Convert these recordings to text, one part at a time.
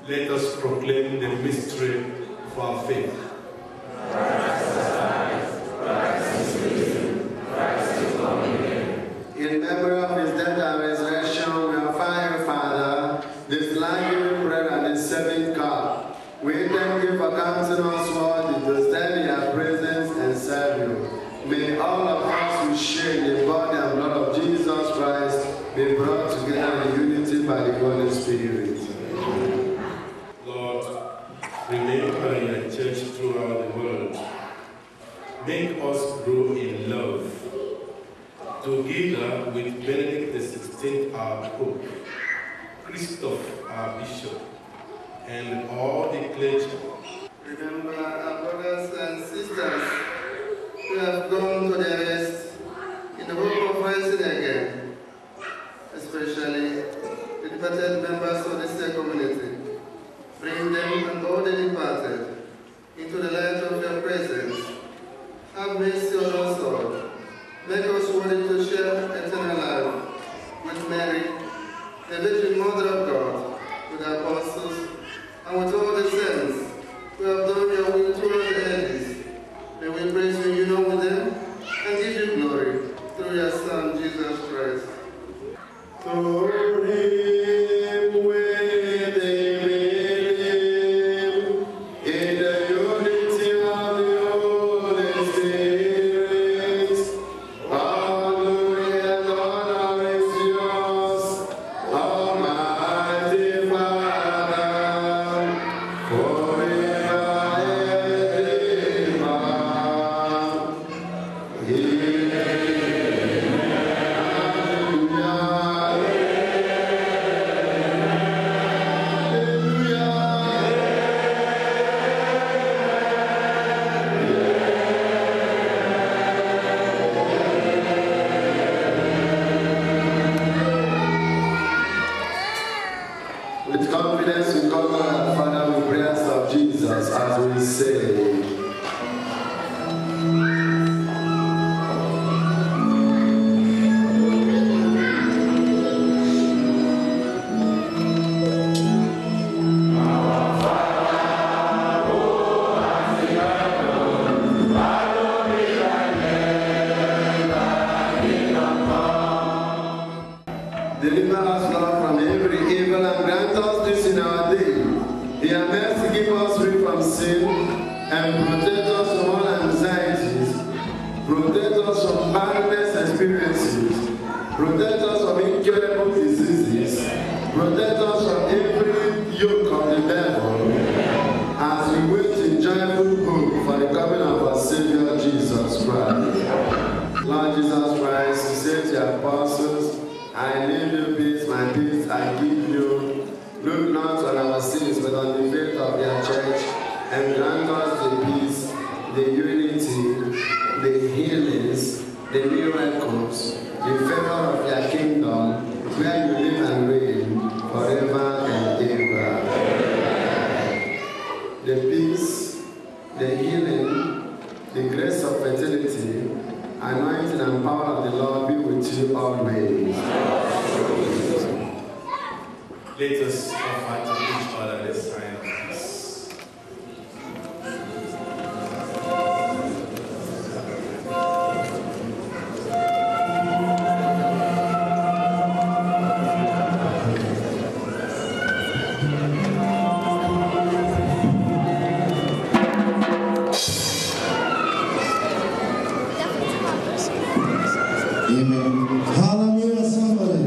Let us proclaim the mystery of our faith. In memory of his death and resurrection, we offer you, Father, this life-giving bread and this saving cup. We thank you for counting us worthy to stand in your presence and serve you. May all of us who share in the body and blood of Jesus Christ be brought together in unity by the Holy Spirit. Lord, remember your church throughout the world. Make us grow in love. Together with Benedict XVI, our Pope, Christoph, our Bishop, and all the clergy. Remember our brothers and sisters who have gone to their rest in the hope of rising again, especially the departed members of the state community. Bring them and all the departed into the light of your presence. Have mercy on us all. Make us worthy to share eternal life with Mary, the Virgin Mother of God, with the apostles, and with all the saints who have done your will throughout the ages. May we praise you in union with them and give you glory through your Son, Jesus Christ. To him with him, in the unity of the Holy Spirit, all glory and honor is yours, Almighty Father, forever and ever. With confidence we call God our Father with prayers of Jesus as we say. Deliver us, Lord, from every evil and grant us this in our day. In your mercy, keep us free from sin and protect us from all anxieties. Protect us from barrenness experiences. Protect us from incurable diseases. Protect us from every yoke of the devil as we wait in joyful hope for the coming of our Savior Jesus Christ. Lord Jesus Christ, you said to your apostles, I leave you peace, my peace I give you. Look not on our sins, but on the faith of your church, and grant us the peace, the unity, the healings, the miracles, the favor of your kingdom, where you live and reign forever and ever. The peace, the healing, the grace of fertility, anointing and power of the Lord be with you always. Let us offer to each other the sign of peace. Amen. Hallelujah, somebody.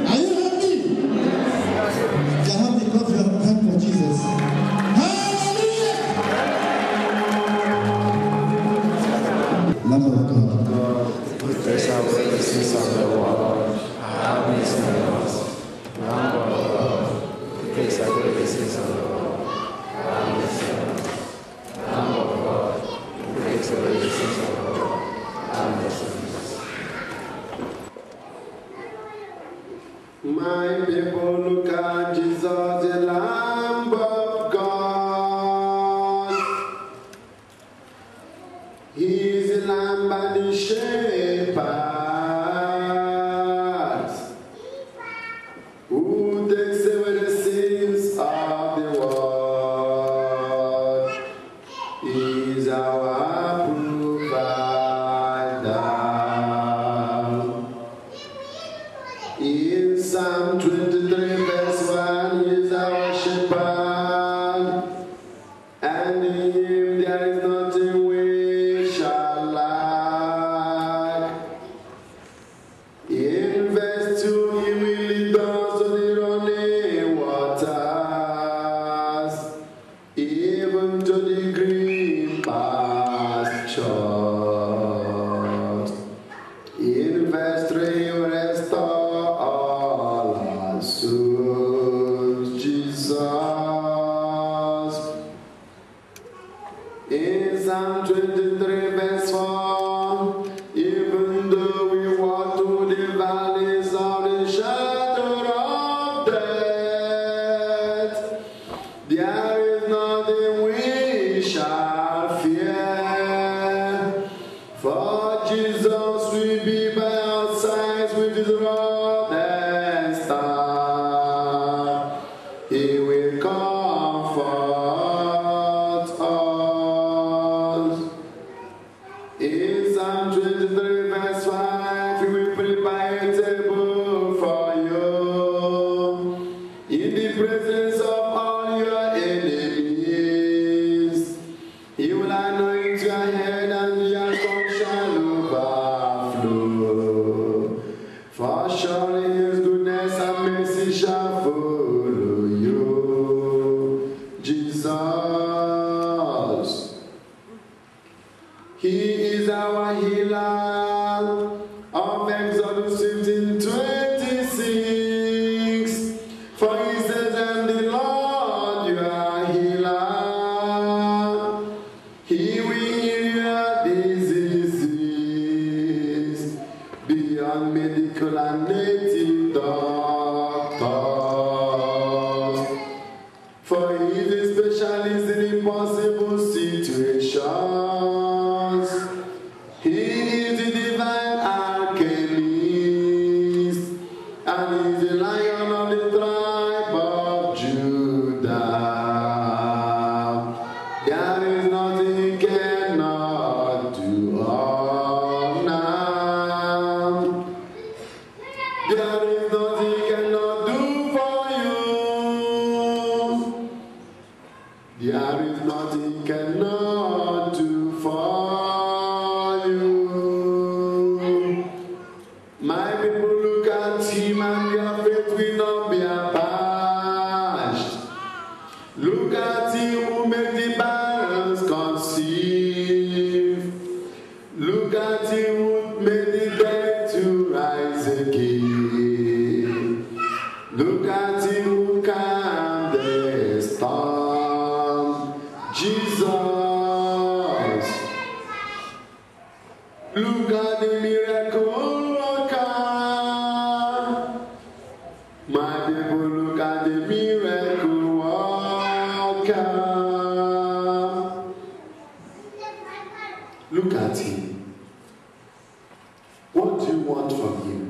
Are you happy? You have the coffee of hand for Jesus. Hallelujah! Lamb of God. Confess our sins of the world. Have mercy on us. Lamb of God. Confess our sins of the world. Have mercy on us. Lamb of God. Confess our sins of the world. Have mercy on us. My people, look at Jesus, the Lamb of God. He is the Lamb and the shepherd who takes away the sins of There is nothing we shall fear, for Jesus will be by our sides with his rod and staff. He will comfort us. In Psalm 23 verse 5, he will prepare a table for you in the presence of all your enemies. He will anoint your head and your cup shall overflow. For surely his goodness and mercy shall follow you. Jesus, he is our healer. Of Exodus 15:26. For he says, I am the Lord your healer. He will heal your diseases beyond medical and native doctors. For he is a specialist in impossible situations. He is the divine alchemist, and he is the Lion of the tribe of Judah. There is nothing he cannot do. Oh, now. There is nothing he cannot do for you. There is nothing he cannot do for you. My people, look at him and your faith will not be abashed. Look at him who made the barrens conceive. Look at him who made the dead to rise again. Look at him who calmed the storm. Jesus. Look at the miracle worker. My people, look at the miracle worker. Look at him. What do you want from him?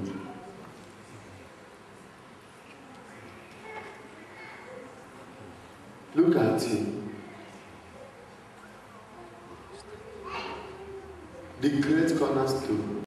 Look at him. The great cornerstone.